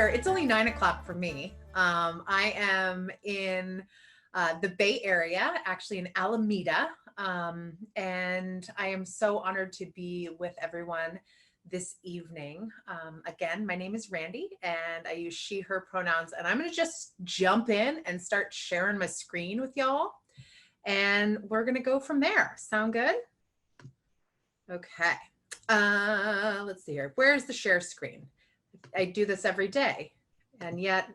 there. It's only 9 o'clock for me. I am in the Bay Area, actually in Alameda, and I am so honored to be with everyone this evening. Again, my name is Randi, and I use she, her pronouns, and I'm going to just jump in and start sharing my screen with y'all, and we're going to go from there. Sound good? Okay. Let's see here. Where's the share screen? I do this every day, and yet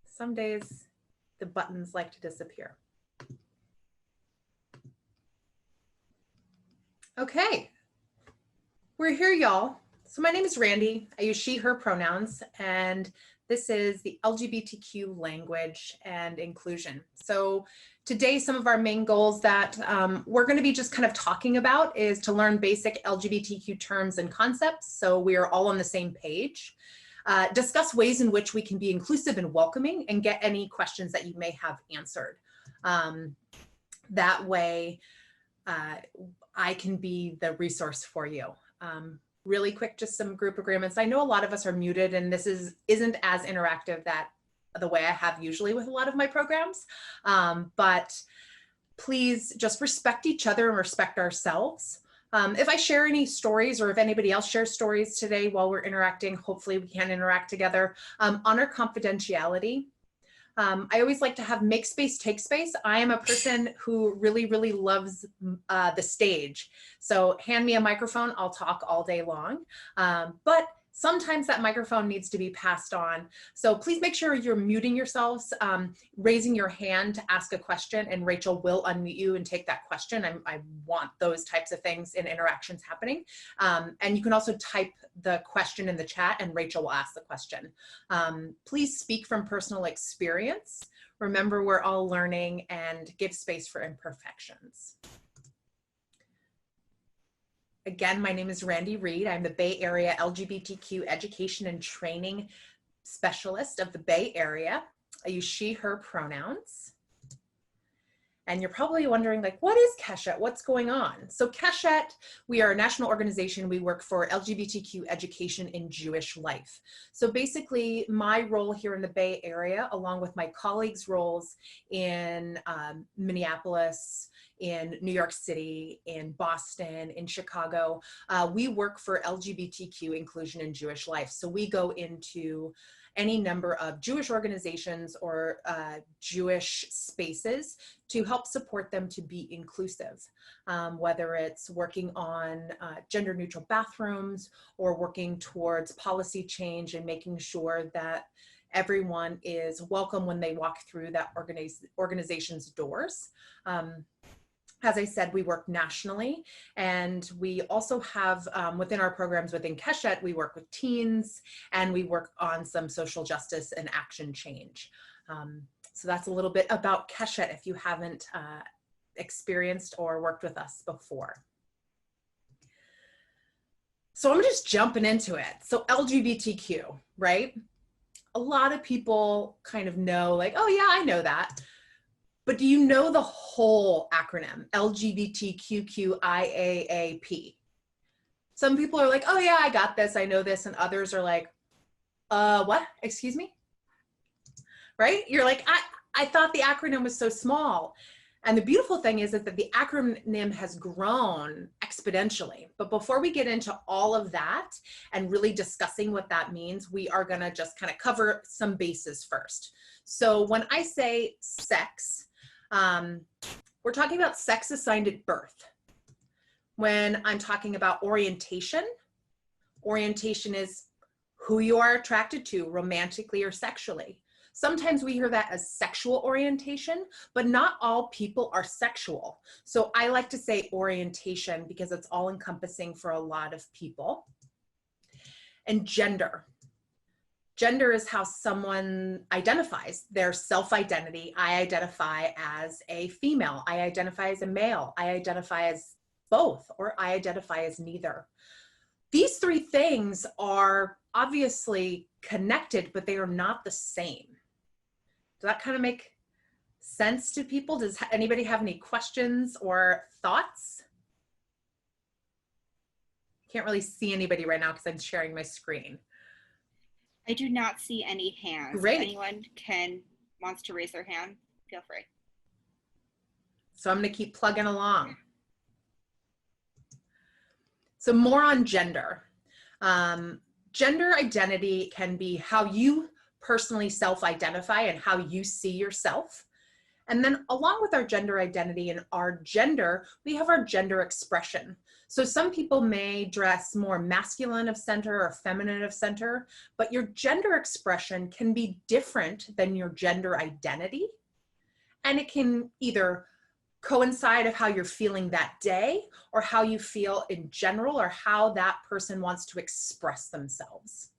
some days the buttons like to disappear. Okay, we're here, y'all. So my name is Randi. I use she, her pronouns, and this is the LGBTQ language and inclusion. So today, some of our main goals that we're going to be just kind of talking about is to learn basic LGBTQ terms and concepts, so we are all on the same page. Discuss ways in which we can be inclusive and welcoming, and get any questions that you may have answered. That way, I can be the resource for you. Really quick, just some group agreements. I know a lot of us are muted, and this isn't as interactive that the way I have usually with a lot of my programs, but please just respect each other and respect ourselves. If I share any stories, or if anybody else shares stories today while we're interacting, hopefully we can interact together. Honor confidentiality. I always like to have make space, take space. I am a person who really, really loves the stage. So hand me a microphone, I'll talk all day long. But sometimes that microphone needs to be passed on. So please make sure you're muting yourselves, raising your hand to ask a question, and Rachel will unmute you and take that question. I want those types of things in interactions happening. And you can also type the question in the chat and Rachel will ask the question. Please speak from personal experience. Remember, we're all learning, and give space for imperfections. Again, my name is Randi Reed. I'm the Bay Area LGBTQ Education and Training Specialist of the Bay Area. I use she, her pronouns. And you're probably wondering, like, what is Keshet? What's going on? So Keshet, we are a national organization. We work for LGBTQ education in Jewish life. So basically, my role here in the Bay Area, along with my colleagues' roles in Minneapolis, in New York City, in Boston, in Chicago, we work for LGBTQ inclusion in Jewish life. So we go into any number of Jewish organizations or Jewish spaces to help support them to be inclusive, whether it's working on gender neutral bathrooms, or working towards policy change and making sure that everyone is welcome when they walk through that organization's doors. As I said, we work nationally, and we also have within our programs within Keshet, we work with teens, and we work on some social justice and action change. So that's a little bit about Keshet if you haven't experienced or worked with us before. So I'm just jumping into it. So LGBTQ, right? A lot of people kind of know, like, oh yeah, I know that. But do you know the whole acronym, LGBTQIAAP? Some people are like, oh yeah, I got this, I know this, and others are like, what, excuse me? Right? You're like, I thought the acronym was so small. And the beautiful thing is that the acronym has grown exponentially. But before we get into all of that and really discussing what that means, we are gonna just kind of cover some bases first. So when I say sex, we're talking about sex assigned at birth. When I'm talking about orientation, orientation is who you are attracted to romantically or sexually. Sometimes we hear that as sexual orientation, but not all people are sexual. So I like to say orientation because it's all encompassing for a lot of people. And gender. Gender is how someone identifies their self-identity. I identify as a female. I identify as a male. I identify as both, or I identify as neither. These three things are obviously connected, but they are not the same. Does that kind of make sense to people? Does anybody have any questions or thoughts? Can't really see anybody right now because I'm sharing my screen. I do not see any hands. Great. If anyone wants to raise their hand, feel free. So I'm going to keep plugging along. So more on gender. Gender identity can be how you personally self-identify and how you see yourself. And then along with our gender identity and our gender, we have our gender expression. So some people may dress more masculine of center or feminine of center, but your gender expression can be different than your gender identity. And it can either coincide of how you're feeling that day or how you feel in general or how that person wants to express themselves.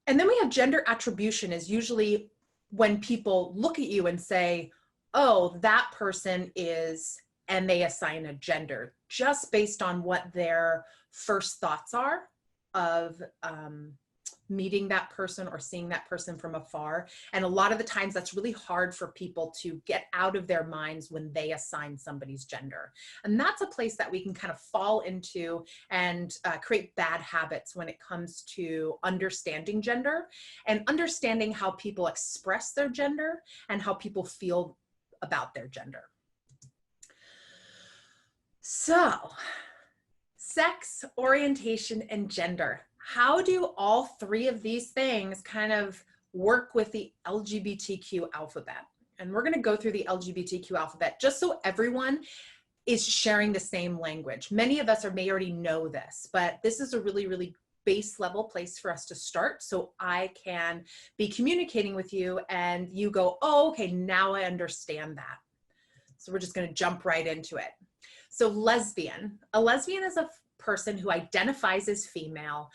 And then we have gender attribution is usually when people look at you and say, oh, that person is, and they assign a gender just based on what their first thoughts are of meeting that person or seeing that person from afar. And a lot of the times that's really hard for people to get out of their minds when they assign somebody's gender. And that's a place that we can kind of fall into and create bad habits when it comes to understanding gender and understanding how people express their gender and how people feel about their gender. So, sex, orientation, and gender. How do all three of these things kind of work with the LGBTQ alphabet? And we're going to go through the LGBTQ alphabet just so everyone is sharing the same language. Many of us may already know this, but this is a really, really base level place for us to start so I can be communicating with you and you go, oh, okay, now I understand that. So we're just going to jump right into it. So lesbian. A lesbian is a person who identifies as female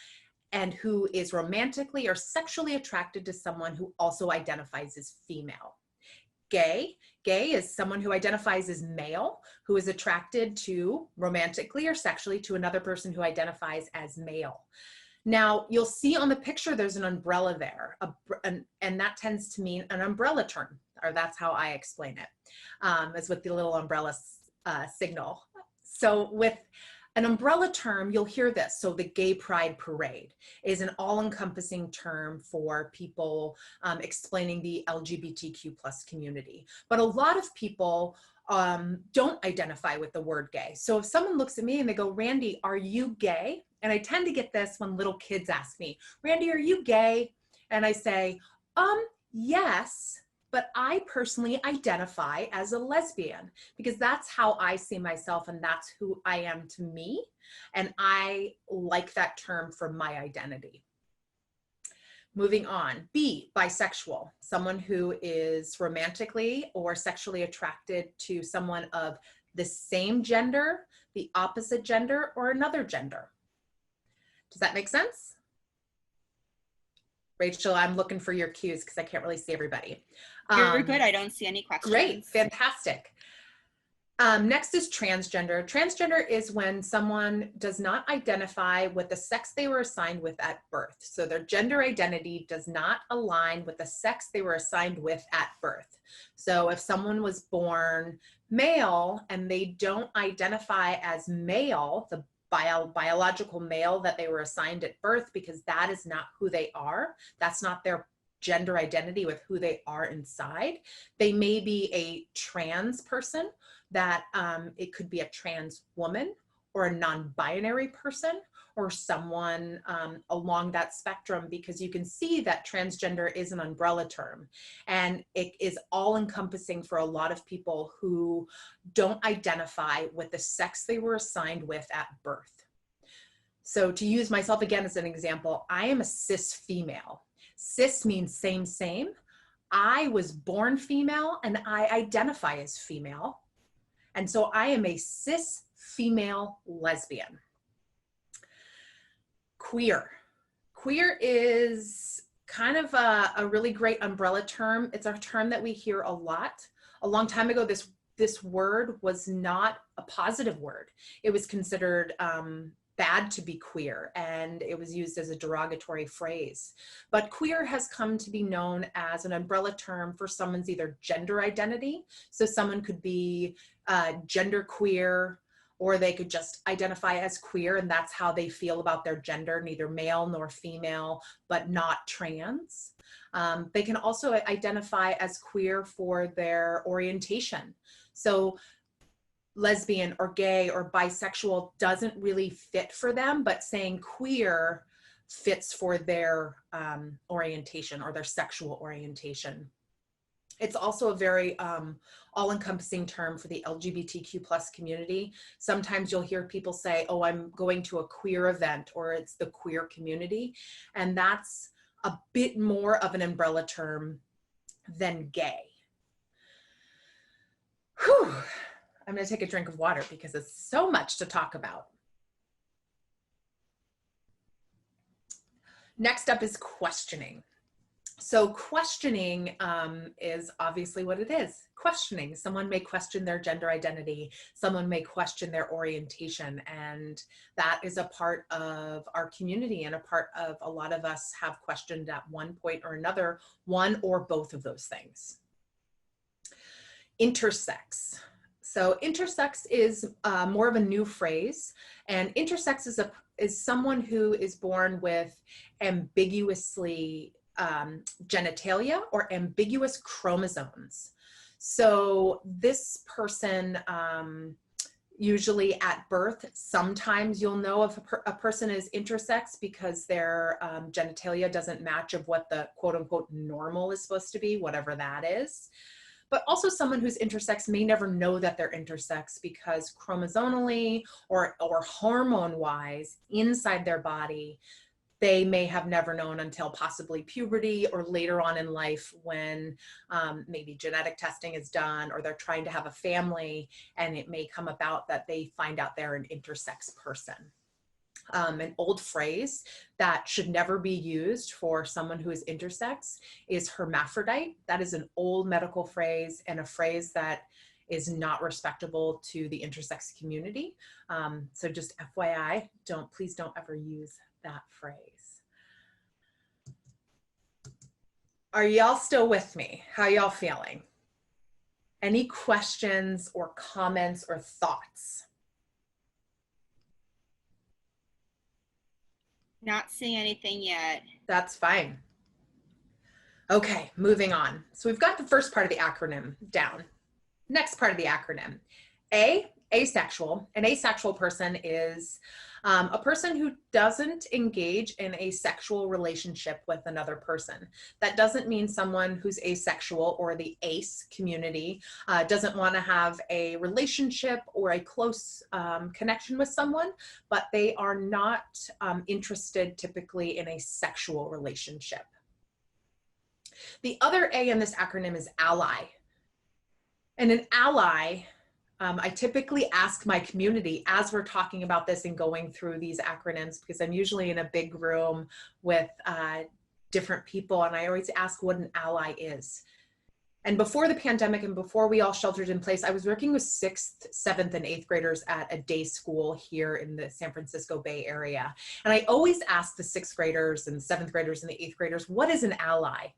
and who is romantically or sexually attracted to someone who also identifies as female. Gay. Gay is someone who identifies as male, who is attracted to romantically or sexually to another person who identifies as male. Now, you'll see on the picture there's an umbrella there, and that tends to mean an umbrella term, or that's how I explain it, is with the little umbrella signal. So with an umbrella term, you'll hear this. So the Gay Pride Parade is an all-encompassing term for people explaining the LGBTQ plus community. But a lot of people don't identify with the word gay. So if someone looks at me and they go, Randi, are you gay? And I tend to get this when little kids ask me, Randi, are you gay? And I say, yes. But I personally identify as a lesbian because that's how I see myself and that's who I am to me. And I like that term for my identity. Moving on, B, bisexual, someone who is romantically or sexually attracted to someone of the same gender, the opposite gender, or another gender. Does that make sense? Rachel, I'm looking for your cues because I can't really see everybody. You're good. I don't see any questions. Great. Fantastic. Next is transgender. Transgender is when someone does not identify with the sex they were assigned with at birth. So their gender identity does not align with the sex they were assigned with at birth. So if someone was born male and they don't identify as male, the biological male that they were assigned at birth, because that is not who they are. That's not their gender identity with who they are inside. They may be a trans person, that it could be a trans woman or a non-binary person or someone along that spectrum, because you can see that transgender is an umbrella term and it is all encompassing for a lot of people who don't identify with the sex they were assigned with at birth. So to use myself again as an example, I am a cis female. Cis means same, same. I was born female and I identify as female. And so I am a cis female lesbian. Queer. Queer is kind of a really great umbrella term. It's a term that we hear a lot. A long time ago, this word was not a positive word. It was considered bad to be queer, and it was used as a derogatory phrase. But queer has come to be known as an umbrella term for someone's either gender identity. So someone could be gender queer, or they could just identify as queer, and that's how they feel about their gender, neither male nor female, but not trans. They can also identify as queer for their orientation. So lesbian or gay or bisexual doesn't really fit for them, but saying queer fits for their orientation or their sexual orientation. It's also a very all-encompassing term for the LGBTQ plus community. Sometimes you'll hear people say, oh, I'm going to a queer event, or it's the queer community. And that's a bit more of an umbrella term than gay. Whew. I'm going to take a drink of water because it's so much to talk about. Next up is questioning. So questioning is obviously what it is. Questioning. Someone may question their gender identity. Someone may question their orientation. And that is a part of our community and a part of a lot of us have questioned at one point or another, one or both of those things. Intersex. So intersex is more of a new phrase, and intersex is someone who is born with ambiguously genitalia or ambiguous chromosomes. So this person, usually at birth, sometimes you'll know if a person is intersex because their genitalia doesn't match of what the quote unquote normal is supposed to be, whatever that is. But also someone who's intersex may never know that they're intersex because chromosomally or hormone-wise inside their body, they may have never known until possibly puberty or later on in life when maybe genetic testing is done or they're trying to have a family, and it may come about that they find out they're an intersex person. An old phrase that should never be used for someone who is intersex is hermaphrodite. That is an old medical phrase and a phrase that is not respectable to the intersex community. So just FYI, please don't ever use that phrase. Are y'all still with me? How y'all feeling? Any questions or comments or thoughts? Not seeing anything yet. That's fine. Okay, moving on. So we've got the first part of the acronym down. Next part of the acronym. Asexual. An asexual person is a person who doesn't engage in a sexual relationship with another person. That doesn't mean someone who's asexual or the ace community doesn't want to have a relationship or a close connection with someone, but they are not interested typically in a sexual relationship. The other A in this acronym is ally. And an ally, I typically ask my community as we're talking about this and going through these acronyms, because I'm usually in a big room with different people, and I always ask what an ally is. And before the pandemic and before we all sheltered in place, I was working with 6th, 7th, and 8th graders at a day school here in the San Francisco Bay Area. And I always ask the 6th graders and 7th graders and the 8th graders, what is an ally?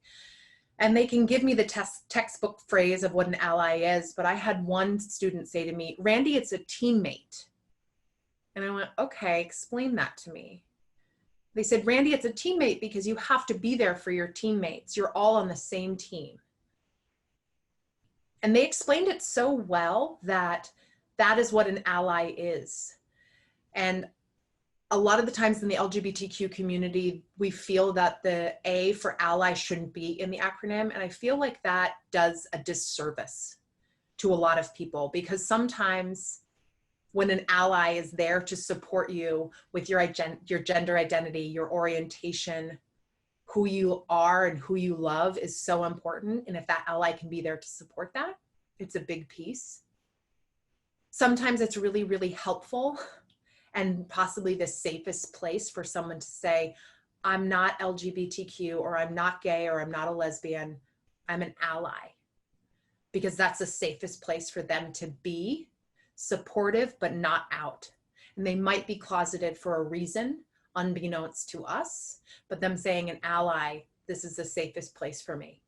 And they can give me the textbook phrase of what an ally is, but I had one student say to me, Randi, it's a teammate. And I went, okay, explain that to me. They said, Randi, it's a teammate because you have to be there for your teammates. You're all on the same team. And they explained it so well that that is what an ally is. And a lot of the times in the LGBTQ community, we feel that the A for ally shouldn't be in the acronym. And I feel like that does a disservice to a lot of people, because sometimes when an ally is there to support you with your gender identity, your orientation, who you are and who you love is so important. And if that ally can be there to support that, it's a big piece. Sometimes it's really, really helpful and possibly the safest place for someone to say, I'm not LGBTQ, or I'm not gay, or I'm not a lesbian, I'm an ally. Because that's the safest place for them to be supportive, but not out. And they might be closeted for a reason, unbeknownst to us, but them saying an ally, this is the safest place for me.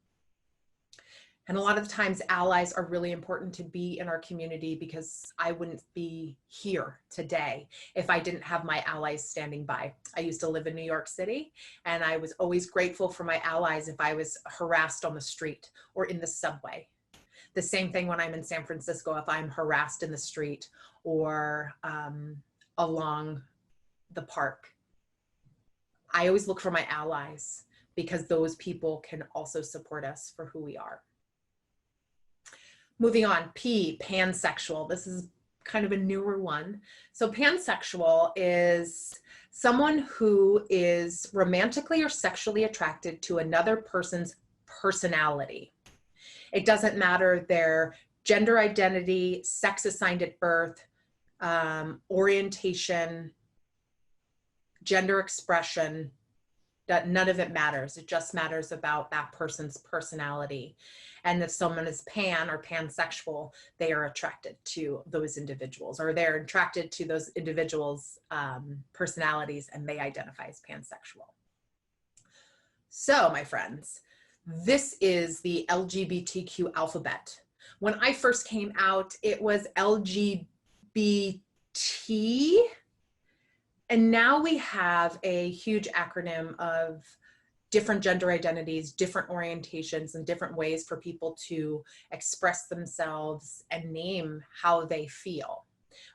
And a lot of times allies are really important to be in our community, because I wouldn't be here today if I didn't have my allies standing by. I used to live in New York City, and I was always grateful for my allies if I was harassed on the street or in the subway. The same thing when I'm in San Francisco, if I'm harassed in the street or along the park. I always look for my allies, because those people can also support us for who we are. Moving on, P, pansexual. This is kind of a newer one. So pansexual is someone who is romantically or sexually attracted to another person's personality. It doesn't matter their gender identity, sex assigned at birth, orientation, gender expression. None of it matters. It just matters about that person's personality. And if someone is pan or pansexual, they are attracted to those individuals, or they're attracted to those individuals' personalities, and they identify as pansexual. So, my friends, this is the LGBTQ alphabet. When I first came out, it was LGBT. And now we have a huge acronym of different gender identities, different orientations, and different ways for people to express themselves and name how they feel,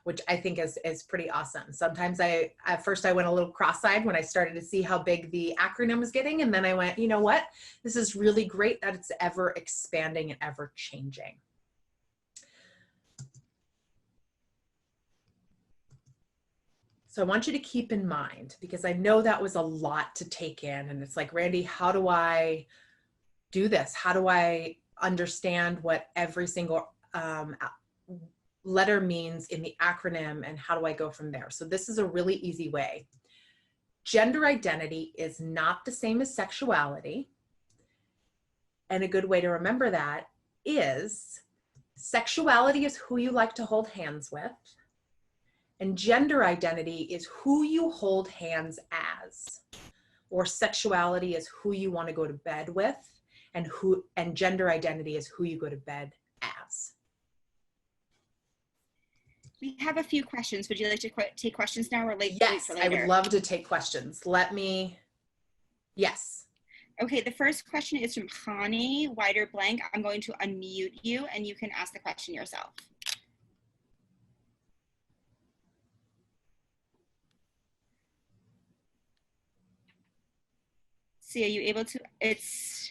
which I think is pretty awesome. Sometimes at first I went a little cross-eyed when I started to see how big the acronym was getting. And then I went, you know what? This is really great that it's ever expanding and ever changing. So I want you to keep in mind, because I know that was a lot to take in, and it's like, Randi, how do I do this? How do I understand what every single letter means in the acronym, and how do I go from there? So this is a really easy way. Gender identity is not the same as sexuality. And a good way to remember that is sexuality is who you like to hold hands with. And gender identity is who you hold hands as, or sexuality is who you want to go to bed with, and gender identity is who you go to bed as. We have a few questions. Would you like to take questions now, or wait for later? I would love to take questions. Yes. Okay, the first question is from Hani, wider blank. I'm going to unmute you, and you can ask the question yourself. See, are you able to? It's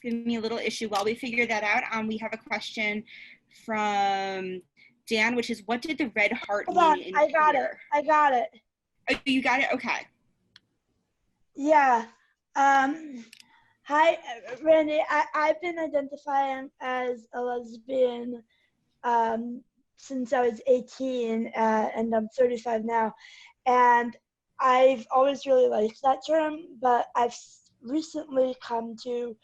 giving me a little issue. While we figure that out, we have a question from Dan, which is, what did the red heart mean in I got it. Oh, you got it? Okay. Yeah. Hi, Randi. I've been identifying as a lesbian since I was 18, and I'm 35 now. And I've always really liked that term, but I've recently come to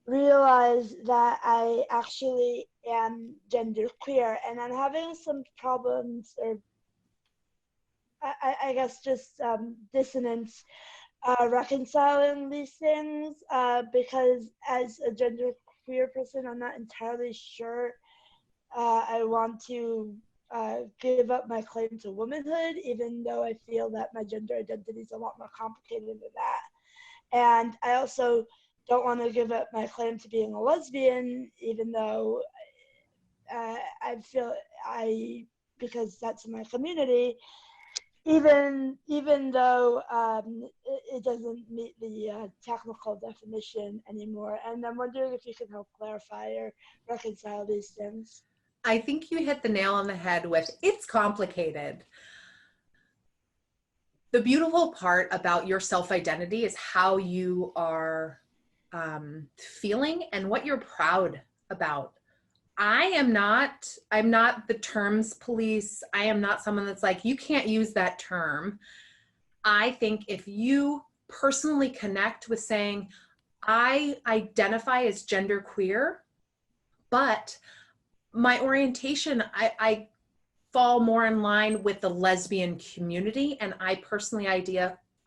realize that I actually am genderqueer, and I'm having some problems, or I guess just dissonance reconciling these things, because as a genderqueer person, I'm not entirely sure I want to give up my claim to womanhood, even though I feel that my gender identity is a lot more complicated than that. And I also don't want to give up my claim to being a lesbian, even though I feel because that's my community, even though it doesn't meet the technical definition anymore. And I'm wondering if you can help clarify or reconcile these things. I think you hit the nail on the head with, it's complicated. The beautiful part about your self-identity is how you are feeling and what you're proud about. I'm not the terms police. I am not someone that's like, you can't use that term. I think if you personally connect with saying, I identify as genderqueer, but my orientation, I fall more in line with the lesbian community, and I personally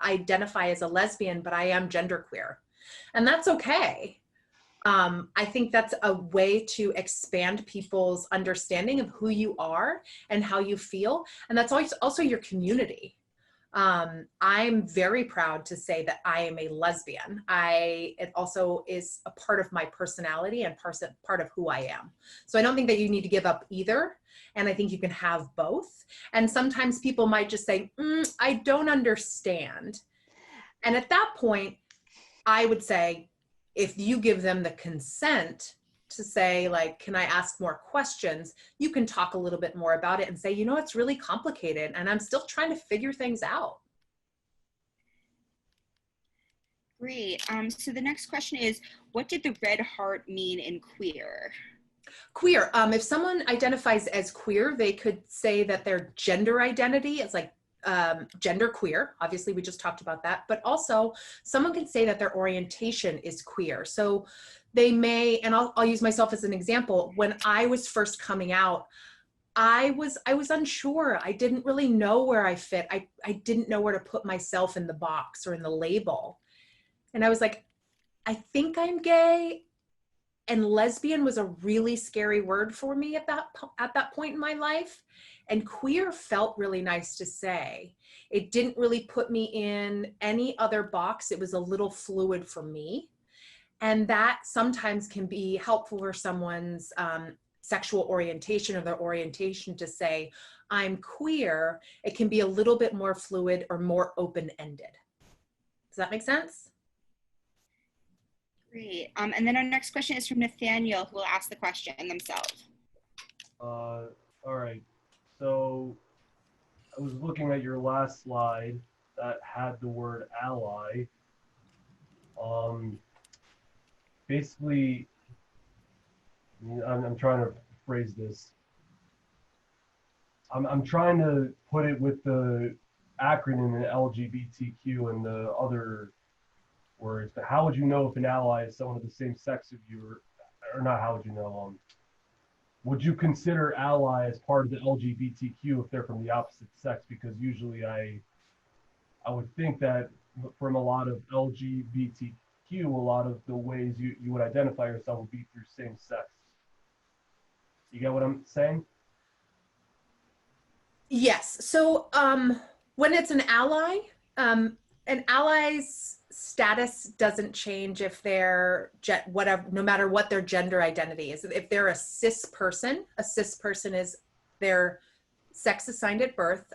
identify as a lesbian, but I am genderqueer. And that's okay. I think that's a way to expand people's understanding of who you are and how you feel. And that's always also your community. I'm very proud to say that I am a lesbian. It also is a part of my personality and part of who I am. So I don't think that you need to give up either. And I think you can have both. And sometimes people might just say, I don't understand. And at that point, I would say, if you give them the consent to say, like, can I ask more questions? You can talk a little bit more about it and say, it's really complicated and I'm still trying to figure things out. Great. So the next question is, what did the red heart mean in queer? Queer. If someone identifies as queer, they could say that their gender identity is like gender queer. Obviously, we just talked about that. But also, someone can say that their orientation is queer. So they may, and I'll use myself as an example. When I was first coming out, I was unsure. I didn't really know where I fit. I didn't know where to put myself in the box or in the label. And I was like, I think I'm gay. And lesbian was a really scary word for me at that point in my life. And queer felt really nice to say. It didn't really put me in any other box. It was a little fluid for me. And that sometimes can be helpful for someone's sexual orientation or their orientation to say, I'm queer. It can be a little bit more fluid or more open-ended. Does that make sense? Great. And then our next question is from Nathaniel, who will ask the question themselves. All right. So I was looking at your last slide that had the word ally. Basically, I'm trying to phrase this. I'm trying to put it with the acronym in LGBTQ and the other words, but how would you know if an ally is someone of the same sex of you, or not? How would you know? Would you consider ally as part of the LGBTQ if they're from the opposite sex? Because usually I would think that from a lot of LGBTQ, a lot of the ways you would identify yourself would be through same sex. You get what I'm saying? Yes. So when it's an ally's status doesn't change if they're no matter what their gender identity is. If they're a cis person is their sex assigned at birth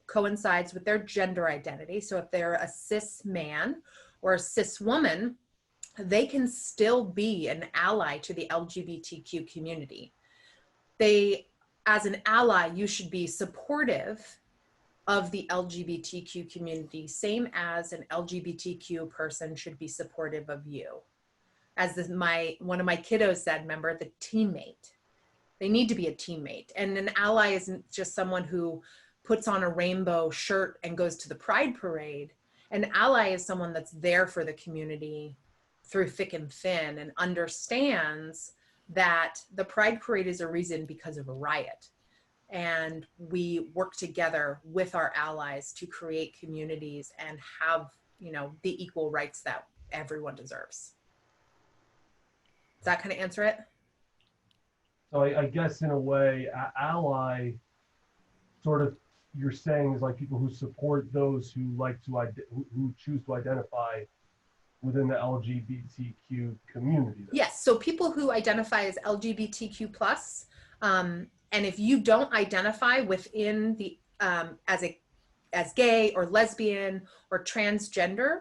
coincides with their gender identity. So if they're a cis man or a cis woman, they can still be an ally to the LGBTQ community. As an ally, you should be supportive of the LGBTQ community, same as an LGBTQ person should be supportive of you. As one of my kiddos said, remember, the teammate. They need to be a teammate. And an ally isn't just someone who puts on a rainbow shirt and goes to the pride parade. An ally is someone that's there for the community through thick and thin and understands that the pride parade is a reason because of a riot. And we work together with our allies to create communities and have, the equal rights that everyone deserves. Does that kind of answer it? So I guess in a way, ally, sort of, you're saying is like people who support those who who choose to identify within the LGBTQ community. Yes. So people who identify as LGBTQ plus, and if you don't identify within the as gay or lesbian or transgender,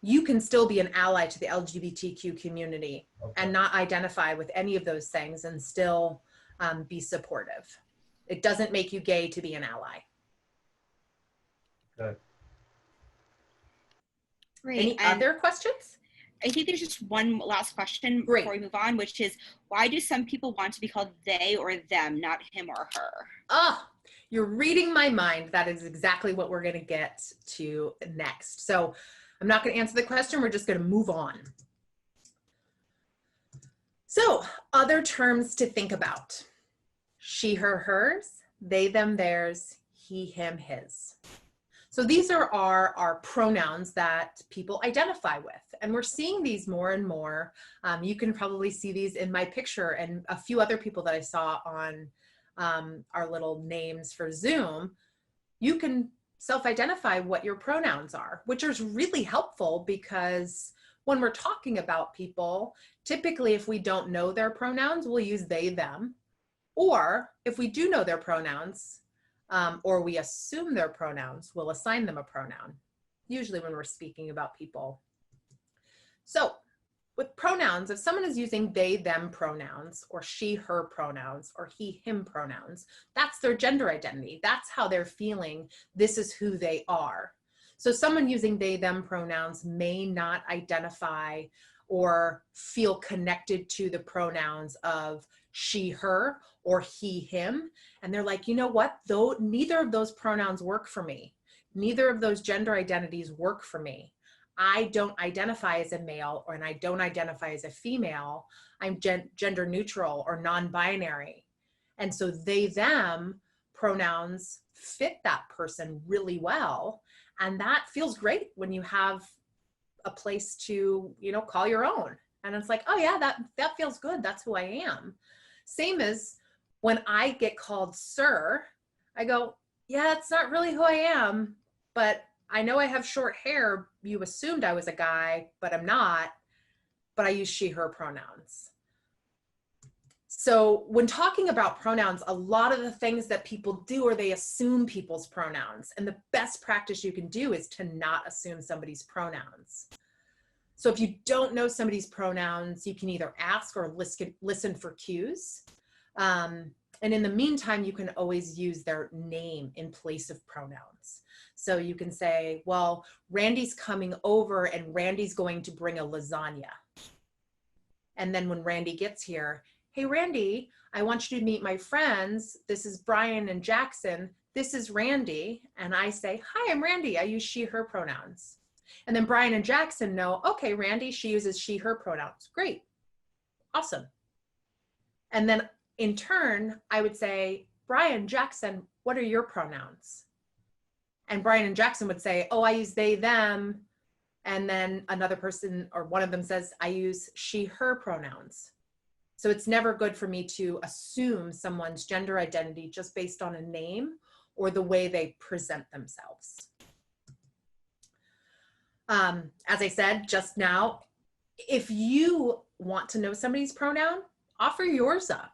you can still be an ally to the LGBTQ community. Okay. And not identify with any of those things and still be supportive. It doesn't make you gay to be an ally. Okay. Great. Any other questions? I think there's just one last question before we move on, which is, why do some people want to be called they or them, not him or her? Oh, you're reading my mind. That is exactly what we're going to get to next. So I'm not going to answer the question. We're just going to move on. So other terms to think about: she, her, hers, they, them, theirs, he, him, his. So these are our pronouns that people identify with. And we're seeing these more and more. You can probably see these in my picture and a few other people that I saw on our little names for Zoom. You can self-identify what your pronouns are, which is really helpful because when we're talking about people, typically if we don't know their pronouns, we'll use they, them. Or if we do know their pronouns, or we assume their pronouns, we'll assign them a pronoun, usually when we're speaking about people. So with pronouns, if someone is using they, them pronouns, or she, her pronouns, or he, him pronouns, that's their gender identity. That's how they're feeling. This is who they are. So someone using they, them pronouns may not identify or feel connected to the pronouns of she, her, or he, him. And they're like, you know what? Though neither of those pronouns work for me. Neither of those gender identities work for me. I don't identify as a male, and I don't identify as a female. I'm gender neutral or non-binary. And so they, them pronouns fit that person really well. And that feels great when you have a place to, you know, call your own. And it's like, oh yeah, that feels good. That's who I am. Same as when I get called sir, I go, yeah, it's not really who I am, but I know I have short hair. You assumed I was a guy, but I'm not, but I use she, her pronouns. So when talking about pronouns, a lot of the things that people do are they assume people's pronouns. And the best practice you can do is to not assume somebody's pronouns. So if you don't know somebody's pronouns, you can either ask or listen for cues. And in the meantime, you can always use their name in place of pronouns. So you can say, well, Randy's coming over and Randy's going to bring a lasagna. And then when Randy gets here, hey, Randy, I want you to meet my friends. This is Brian and Jackson. This is Randy. And I say, hi, I'm Randy. I use she, her pronouns. And then Brian and Jackson know, okay, Randy, she uses she, her pronouns. Great. Awesome. And then in turn, I would say, Brian, Jackson, what are your pronouns? And Brian and Jackson would say, oh, I use they, them. And then another person or one of them says, I use she, her pronouns. So it's never good for me to assume someone's gender identity just based on a name or the way they present themselves. As I said just now, if you want to know somebody's pronoun, offer yours up.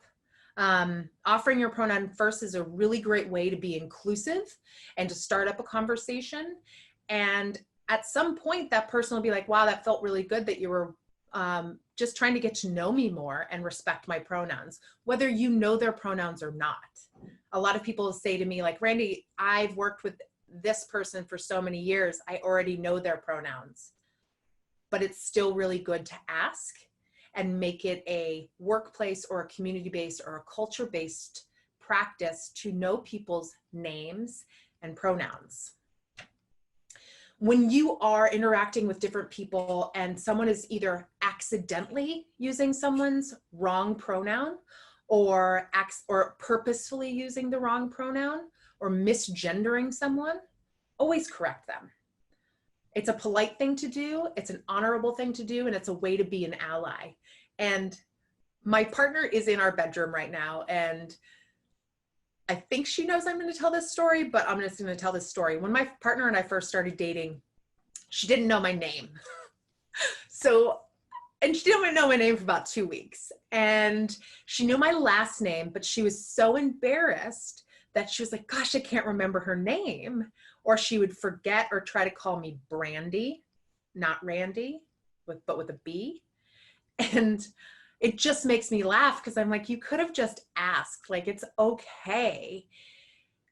Offering your pronoun first is a really great way to be inclusive and to start up a conversation. And at some point, that person will be like, wow, that felt really good that you were just trying to get to know me more and respect my pronouns, whether you know their pronouns or not. A lot of people say to me like, Randy, I've worked with this person for so many years, I already know their pronouns. But it's still really good to ask and make it a workplace or a community-based or a culture-based practice to know people's names and pronouns. When you are interacting with different people and someone is either accidentally using someone's wrong pronoun or purposefully using the wrong pronoun or misgendering someone, always correct them. It's a polite thing to do, it's an honorable thing to do, and it's a way to be an ally. And my partner is in our bedroom right now, and I think she knows I'm going to tell this story, but I'm just going to tell this story. When my partner and I first started dating, she didn't know my name. And she didn't know my name for about 2 weeks. And she knew my last name, but she was so embarrassed that she was like, gosh, I can't remember her name. Or she would forget or try to call me Brandy, not Randy, but with a B. And it just makes me laugh because I'm like, you could have just asked, like, it's okay.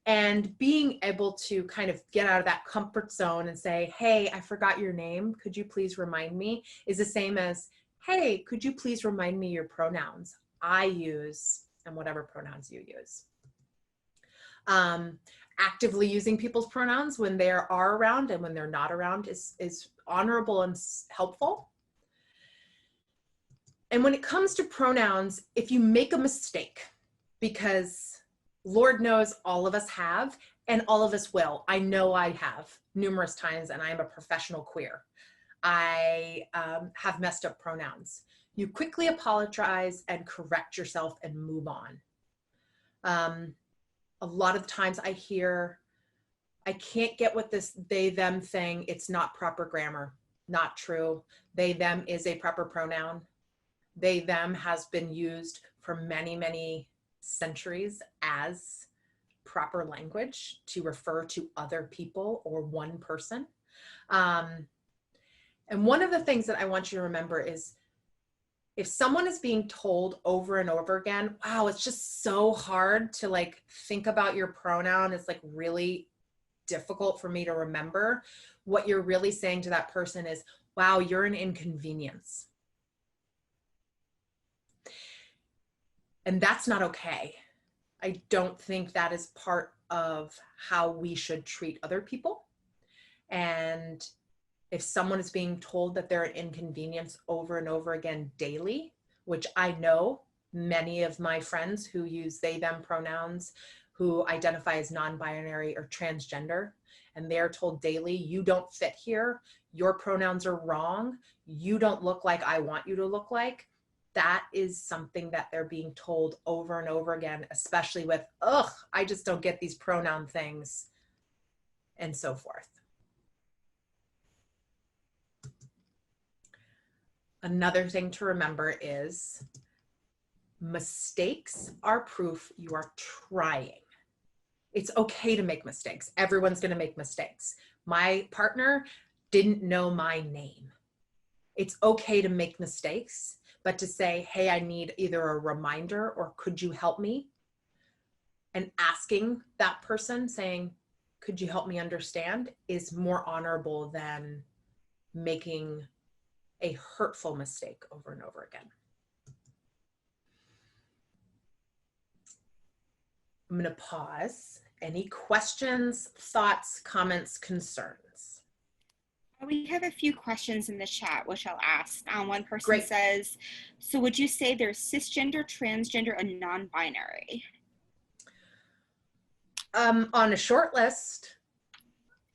And being able to kind of get out of that comfort zone and say, hey, I forgot your name. Could you please remind me? Is the same as, hey, could you please remind me your pronouns? I use, and whatever pronouns you use. Actively using people's pronouns when they are around and when they're not around is honorable and helpful. And when it comes to pronouns, if you make a mistake, because Lord knows all of us have, and all of us will, I know I have, numerous times, and I'm a professional queer. I have messed up pronouns. You quickly apologize and correct yourself and move on. A lot of times I hear, I can't get with this they, them thing. It's not proper grammar. Not true. They, them is a proper pronoun. They, them has been used for many, many centuries as proper language to refer to other people or one person. And one of the things that I want you to remember is if someone is being told over and over again, wow, it's just so hard to like think about your pronoun. It's like really difficult for me to remember. What you're really saying to that person is, wow, you're an inconvenience. And that's not okay. I don't think that is part of how we should treat other people. And if someone is being told that they're an inconvenience over and over again daily, which I know many of my friends who use they, them pronouns, who identify as non-binary or transgender, and they're told daily, you don't fit here, your pronouns are wrong, you don't look like I want you to look like, that is something that they're being told over and over again, especially with, ugh, I just don't get these pronoun things, and so forth. Another thing to remember is mistakes are proof you are trying. It's okay to make mistakes. Everyone's going to make mistakes. My partner didn't know my name. It's okay to make mistakes, but to say, hey, I need either a reminder or could you help me? And asking that person saying, could you help me understand, is more honorable than making a hurtful mistake over and over again. I'm going to pause. Any questions, thoughts, comments, concerns? We have a few questions in the chat, which I'll ask. One person Great. says, so would you say they're cisgender, transgender, and non-binary? On a short list,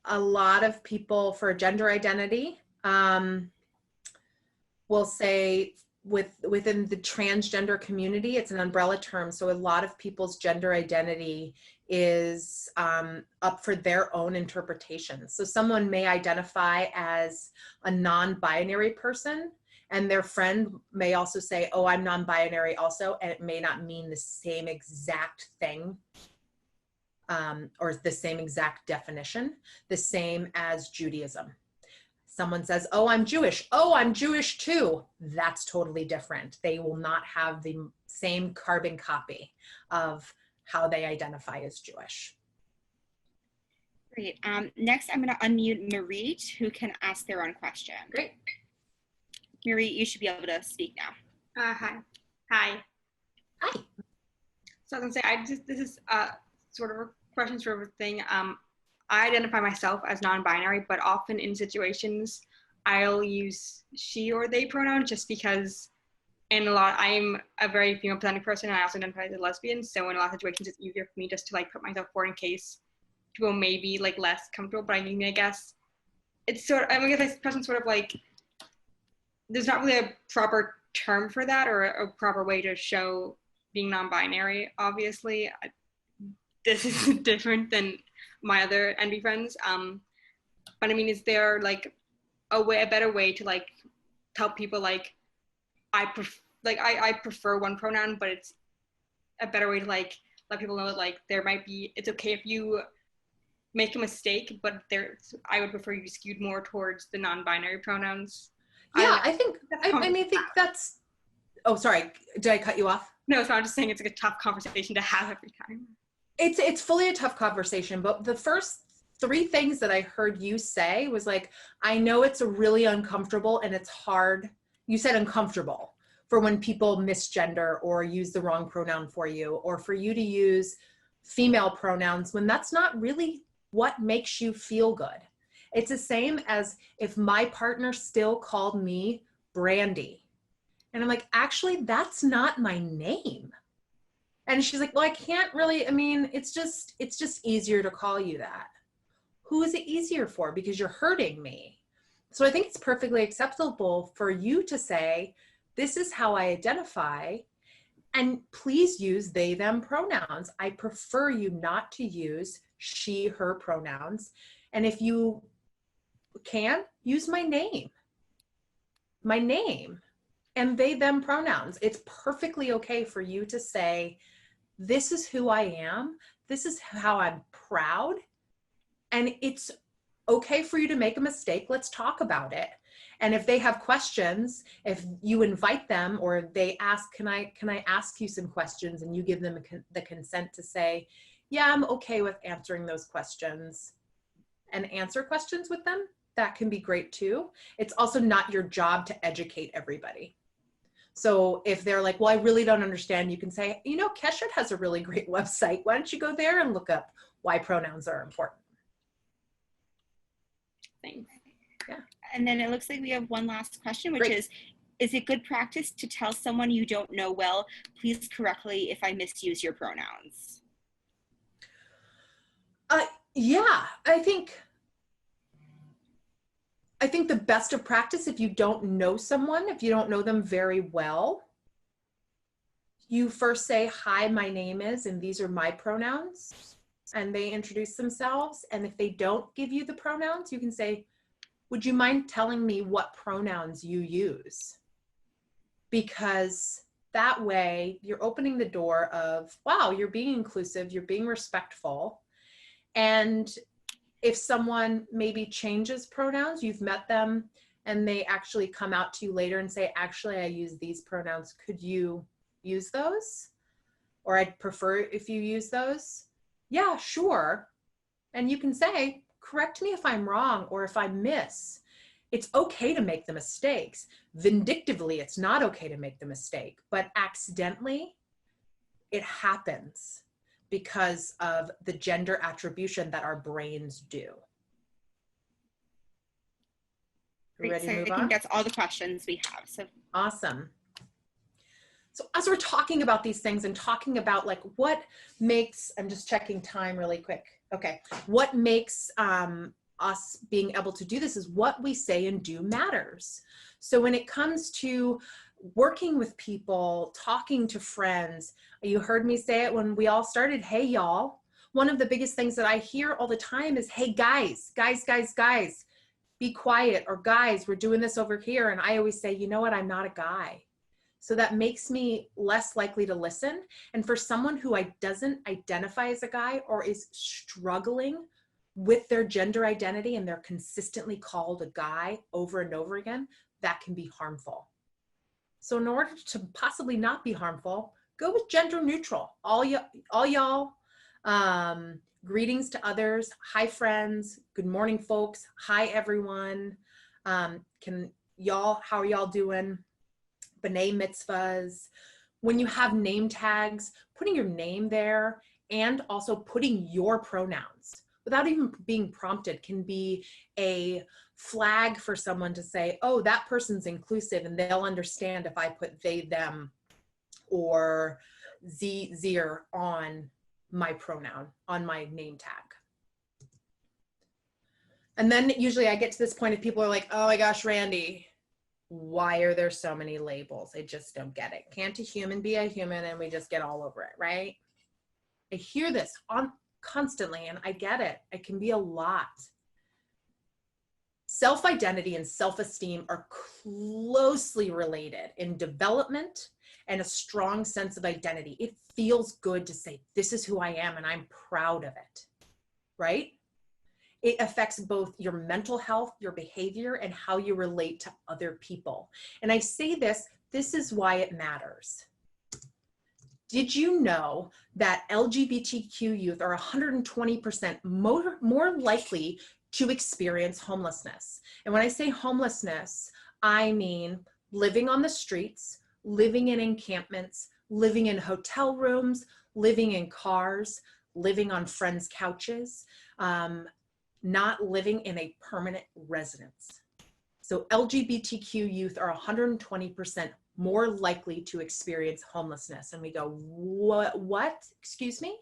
a lot of people for gender identity will say within the transgender community, it's an umbrella term. So a lot of people's gender identity is up for their own interpretation. So someone may identify as a non-binary person, and their friend may also say, oh, I'm non-binary also, and it may not mean the same exact thing or the same exact definition, the same as Judaism. Someone says, oh, I'm Jewish. Oh, I'm Jewish too. That's totally different. They will not have the same carbon copy of how they identify as Jewish. Great. Next, I'm going to unmute Marit, who can ask their own question. Great. Marit, you should be able to speak now. Hi. Hi. So I was gonna say, this is sort of a question sort of thing. I identify myself as non-binary, but often in situations I'll use she or they pronouns just because I'm a very female-presenting person, and I also identify as a lesbian. So in a lot of situations, it's easier for me just to like put myself forward in case people may be like less comfortable. But I guess it's sort of, I guess this question sort of like, there's not really a proper term for that or a proper way to show being non-binary. Obviously, this is different than my other NB friends. But I mean, is there like a better way to like tell people like, I prefer one pronoun, but it's a better way to like let people know that like it's okay if you make a mistake, but I would prefer you skewed more towards the non-binary pronouns. Yeah, I think that's, oh, sorry, did I cut you off? No, so I'm just saying it's like a tough conversation to have every time. It's fully a tough conversation, but the first 3 things that I heard you say was like, I know it's really uncomfortable and it's hard. You said uncomfortable for when people misgender or use the wrong pronoun for you, or for you to use female pronouns when that's not really what makes you feel good. It's the same as if my partner still called me Brandy. And I'm like, actually, that's not my name. And she's like, well, I can't really, I mean, it's just easier to call you that. Who is it easier for? Because you're hurting me. So I think it's perfectly acceptable for you to say, this is how I identify, and please use they, them pronouns. I prefer you not to use she, her pronouns. And if you can, use my name and they, them pronouns. It's perfectly okay for you to say, this is who I am. This is how I'm proud. And it's okay for you to make a mistake. Let's talk about it. And if they have questions, if you invite them or they ask, can I ask you some questions, and you give them the consent to say, yeah, I'm okay with answering those questions, and answer questions with them, that can be great too. It's also not your job to educate everybody. So if they're like, well, I really don't understand, you can say, you know, Keshet has a really great website. Why don't you go there and look up why pronouns are important? Thanks. Yeah. And then it looks like we have one last question, which Great. is it good practice to tell someone you don't know well, please correct me if I misuse your pronouns? Yeah, I think the best of practice, if you don't know someone, if you don't know them very well, you first say, hi, my name is, and these are my pronouns, and they introduce themselves. And if they don't give you the pronouns, you can say, would you mind telling me what pronouns you use? Because that way you're opening the door of, wow, you're being inclusive, you're being respectful. And if someone maybe changes pronouns, you've met them and they actually come out to you later and say, actually, I use these pronouns. Could you use those? Or I'd prefer if you use those. Yeah, sure. And you can say, correct me if I'm wrong or if I miss. It's okay to make the mistakes. Vindictively, it's not okay to make the mistake, but accidentally, it happens because of the gender attribution that our brains do. Great. Ready So to move I on? think that's all the questions we have. So Awesome. So as we're talking about these things and talking about like what makes, I'm just checking time really quick. Okay. What makes us being able to do this is what we say and do matters. So when it comes to working with people, talking to friends, you heard me say it when we all started, hey y'all. One of the biggest things that I hear all the time is, hey guys, be quiet, or guys, we're doing this over here. And I always say, you know what, I'm not a guy. So that makes me less likely to listen. And for someone who doesn't identify as a guy or is struggling with their gender identity and they're consistently called a guy over and over again, that can be harmful. So in order to possibly not be harmful, go with gender neutral. All y'all, greetings to others. Hi friends, good morning folks. Hi everyone. How are y'all doing? B'nai mitzvahs. When you have name tags, putting your name there and also putting your pronouns without even being prompted can be a flag for someone to say, oh, that person's inclusive, and they'll understand if I put they, them, or zir on my pronoun, on my name tag. And then usually I get to this point if people are like, oh my gosh, Randi, why are there so many labels? I just don't get it. Can't a human be a human and we just get all over it, right? I hear this constantly and I get it. It can be a lot. Self-identity and self-esteem are closely related in development and a strong sense of identity. It feels good to say, this is who I am and I'm proud of it, right? It affects both your mental health, your behavior, and how you relate to other people. And I say this is why it matters. Did you know that LGBTQ youth are 120% more likely to experience homelessness? And when I say homelessness, I mean living on the streets, living in encampments, living in hotel rooms, living in cars, living on friends' couches, not living in a permanent residence. So LGBTQ youth are 120% more likely to experience homelessness. And we go, what? Excuse me?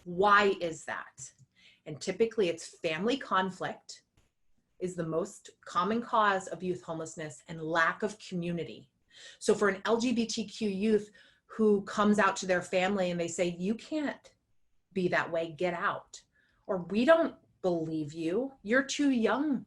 Why is that? And typically it's family conflict is the most common cause of youth homelessness, and lack of community. So for an LGBTQ youth who comes out to their family and they say, you can't be that way, get out, or we don't believe you, you're too young.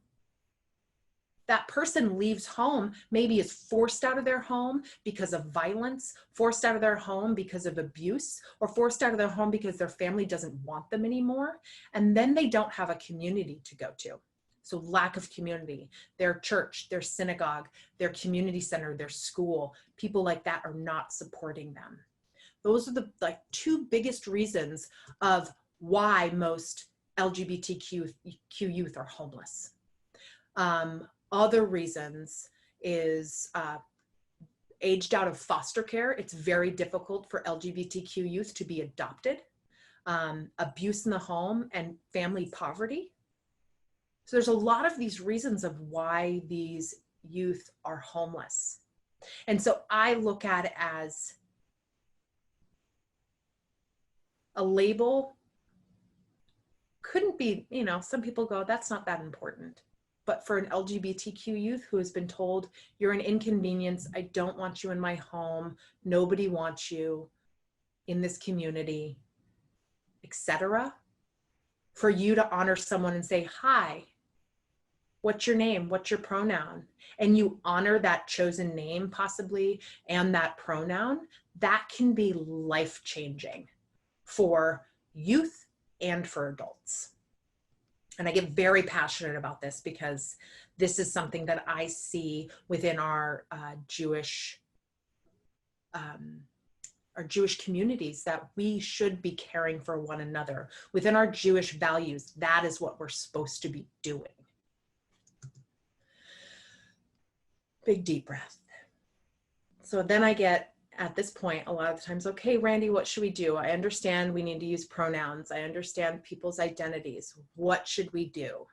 That person leaves home, maybe is forced out of their home because of violence, forced out of their home because of abuse, or forced out of their home because their family doesn't want them anymore. And then they don't have a community to go to. So lack of community, their church, their synagogue, their community center, their school, people like that are not supporting them. Those are the two biggest reasons of why most LGBTQ youth are homeless. Other reasons is aged out of foster care. It's very difficult for LGBTQ youth to be adopted, abuse in the home, and family poverty. So there's a lot of these reasons of why these youth are homeless. And so I look at it as a label couldn't be, some people go, that's not that important. But for an LGBTQ youth who has been told, you're an inconvenience, I don't want you in my home, nobody wants you in this community, etc., for you to honor someone and say, hi, what's your name? What's your pronoun? And you honor that chosen name possibly and that pronoun, that can be life-changing for youth and for adults. And I get very passionate about this because this is something that I see within our Jewish communities, that we should be caring for one another. Within our Jewish values, that is what we're supposed to be doing. Big deep breath. So then I get, at this point, a lot of the times, okay, Randi, what should we do? I understand we need to use pronouns. I understand people's identities. What should we do?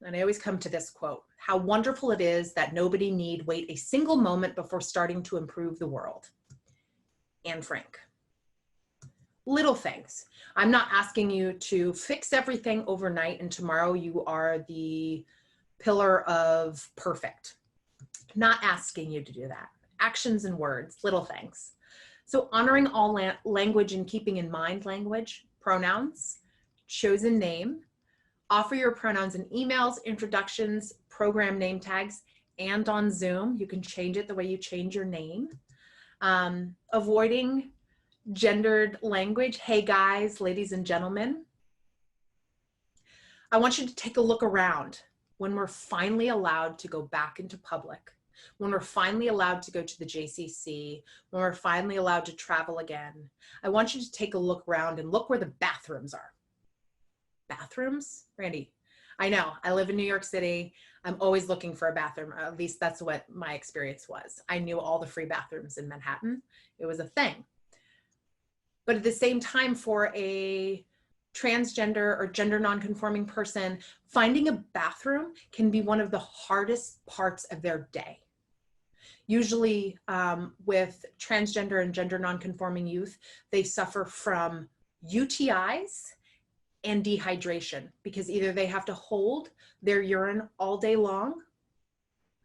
And I always come to this quote, how wonderful it is that nobody need wait a single moment before starting to improve the world. Anne Frank. Little things. I'm not asking you to fix everything overnight and tomorrow you are the pillar of perfect. Not asking you to do that. Actions and words, little things. So honoring all language and keeping in mind language, pronouns, chosen name, offer your pronouns in emails, introductions, program name tags, and on Zoom. You can change it the way you change your name. Avoiding gendered language. Hey guys, ladies and gentlemen. I want you to take a look around when we're finally allowed to go back into public, when we're finally allowed to go to the JCC, when we're finally allowed to travel again. I want you to take a look around and look where the bathrooms are. Bathrooms? Randi, I know, I live in New York City. I'm always looking for a bathroom. At least that's what my experience was. I knew all the free bathrooms in Manhattan. It was a thing. But at the same time, for a transgender or gender nonconforming person, finding a bathroom can be one of the hardest parts of their day. Usually with transgender and gender nonconforming youth, they suffer from UTIs and dehydration because either they have to hold their urine all day long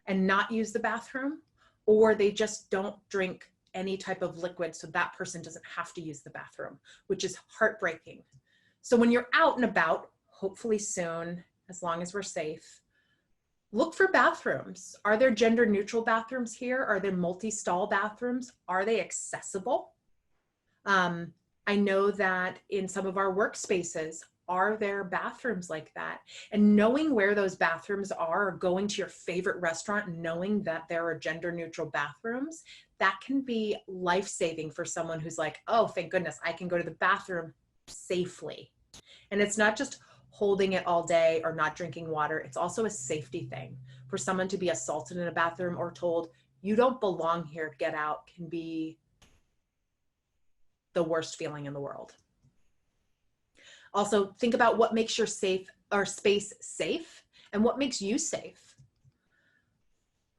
and not use the bathroom, or they just don't drink any type of liquid so that person doesn't have to use the bathroom, which is heartbreaking. So when you're out and about, hopefully soon, as long as we're safe, look for bathrooms. Are there gender neutral bathrooms here? Are there multi-stall bathrooms? Are they accessible? I know that in some of our workspaces, are there bathrooms like that? And knowing where those bathrooms are, or going to your favorite restaurant and knowing that there are gender neutral bathrooms, that can be life-saving for someone who's like, oh, thank goodness, I can go to the bathroom safely. And it's not just holding it all day or not drinking water. It's also a safety thing. For someone to be assaulted in a bathroom or told, you don't belong here, get out, can be the worst feeling in the world. Also, think about what makes your space safe and what makes you safe.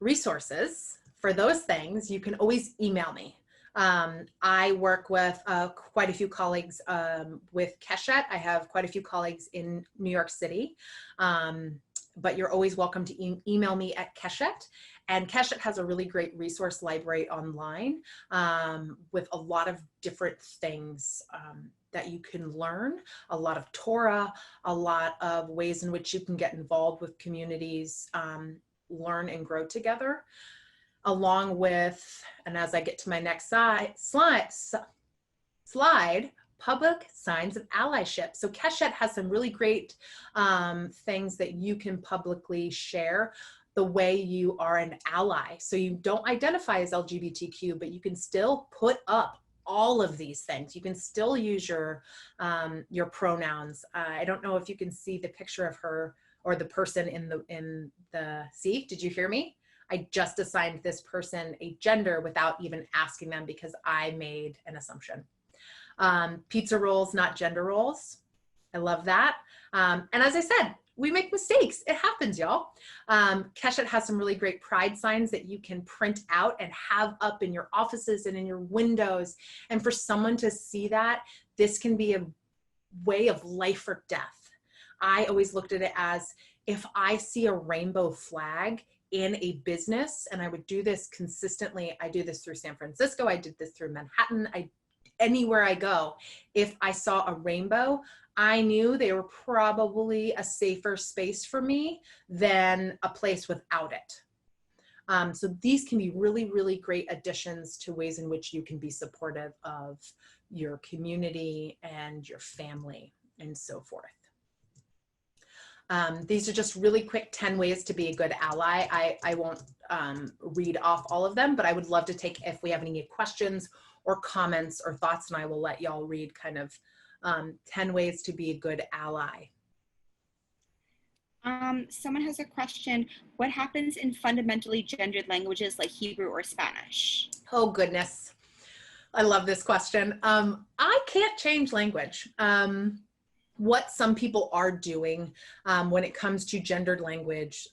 Resources for those things, you can always email me. I work with quite a few colleagues with Keshet. I have quite a few colleagues in New York City, but you're always welcome to email me at Keshet. And Keshet has a really great resource library online with a lot of different things that you can learn, a lot of Torah, a lot of ways in which you can get involved with communities, learn and grow together, along with, and as I get to my next slide, public signs of allyship. So Keshet has some really great things that you can publicly share the way you are an ally. So you don't identify as LGBTQ, but you can still put up all of these things. You can still use your pronouns. I don't know if you can see the picture of her or the person in the see, did you hear me? I just assigned this person a gender without even asking them because I made an assumption. Pizza rolls, not gender roles. I love that. And as I said, we make mistakes. It happens, y'all. Keshet has some really great pride signs that you can print out and have up in your offices and in your windows. And for someone to see that, this can be a way of life or death. I always looked at it as, if I see a rainbow flag in a business, and I would do this consistently. I do this through San Francisco. I did this through Manhattan. Anywhere I go, if I saw a rainbow, I knew they were probably a safer space for me than a place without it. So these can be really, really great additions to ways in which you can be supportive of your community and your family and so forth. These are just really quick 10 ways to be a good ally. I won't read off all of them, but I would love to take, if we have any questions or comments or thoughts, and I will let y'all read kind of 10 ways to be a good ally. Someone has a question. What happens in fundamentally gendered languages like Hebrew or Spanish? Oh, goodness. I love this question. I can't change language. What some people are doing when it comes to gendered language,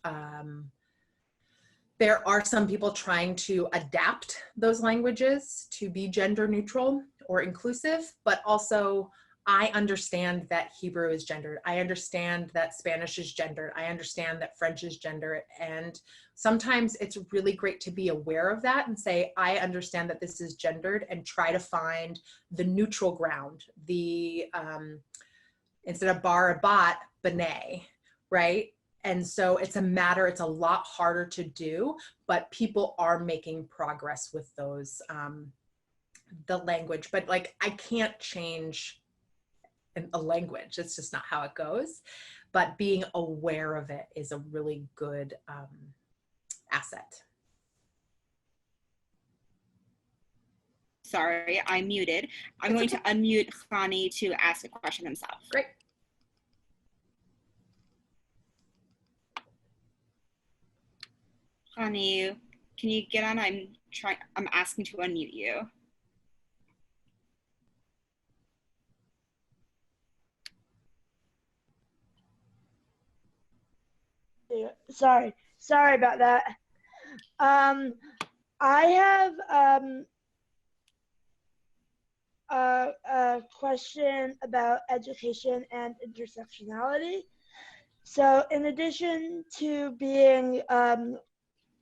there are some people trying to adapt those languages to be gender neutral or inclusive, but also I understand that Hebrew is gendered. I understand that Spanish is gendered. I understand that French is gendered. And sometimes it's really great to be aware of that and say, I understand that this is gendered, and try to find the neutral ground, the, instead of bar a bot, b'nai, right? And so it's a lot harder to do, but people are making progress with those, the language, but like, I can't change a language. It's just not how it goes, but being aware of it is a really good asset. Sorry, I'm muted. I'm going to unmute Khani to ask a question himself. Great. Khani, can you get on? I'm asking to unmute you. Yeah, sorry about that. I have a question about education and intersectionality. So in addition to being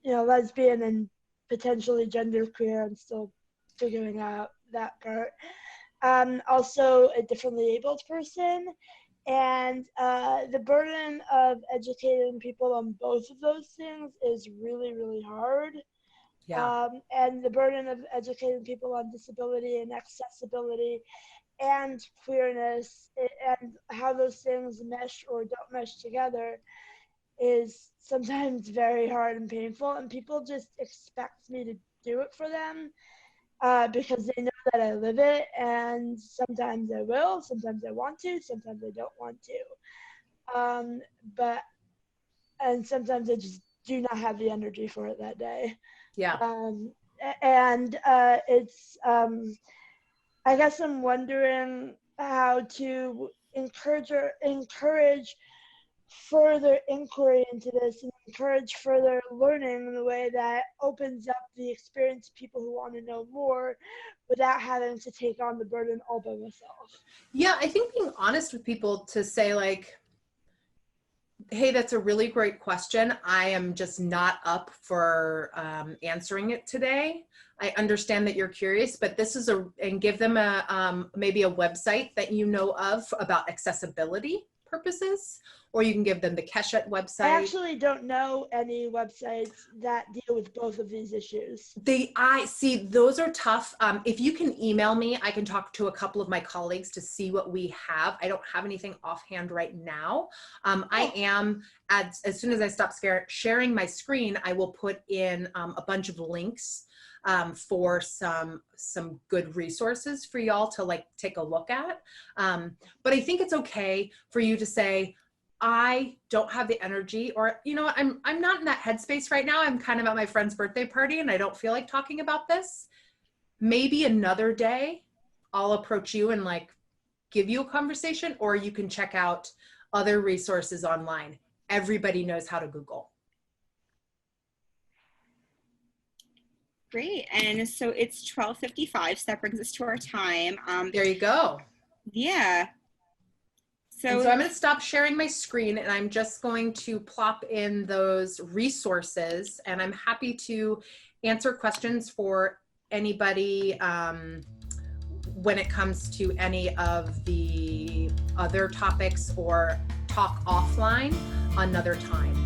lesbian and potentially genderqueer, I'm still figuring out that part. Also a differently abled person. And the burden of educating people on both of those things is really, really hard. Yeah. And the burden of educating people on disability and accessibility and queerness and how those things mesh or don't mesh together is sometimes very hard and painful. And people just expect me to do it for them because they know that I live it, and sometimes I will, sometimes I want to, sometimes I don't want to. And sometimes I just do not have the energy for it that day. Yeah. It's, I guess I'm wondering how to encourage further inquiry into this. And encourage further learning in a way that opens up the experience to people who want to know more without having to take on the burden all by myself. Yeah, I think being honest with people to say like, hey, that's a really great question. I am just not up for answering it today. I understand that you're curious, but this is and give them a maybe a website that you know of about accessibility purposes, or you can give them the Keshet website. I actually don't know any websites that deal with both of these issues. I see those are tough. If you can email me, I can talk to a couple of my colleagues to see what we have. I don't have anything offhand right now. I am, as soon as I stop sharing my screen, I will put in a bunch of links for some good resources for y'all to like take a look at. But I think it's okay for you to say, I don't have the energy, or, you know, I'm not in that headspace right now. I'm kind of at my friend's birthday party and I don't feel like talking about this. Maybe another day I'll approach you and like give you a conversation, or you can check out other resources online. Everybody knows how to Google. Great. And so it's 12:55, so that brings us to our time. There you go. Yeah. So I'm going to stop sharing my screen and I'm just going to plop in those resources, and I'm happy to answer questions for anybody when it comes to any of the other topics, or talk offline another time.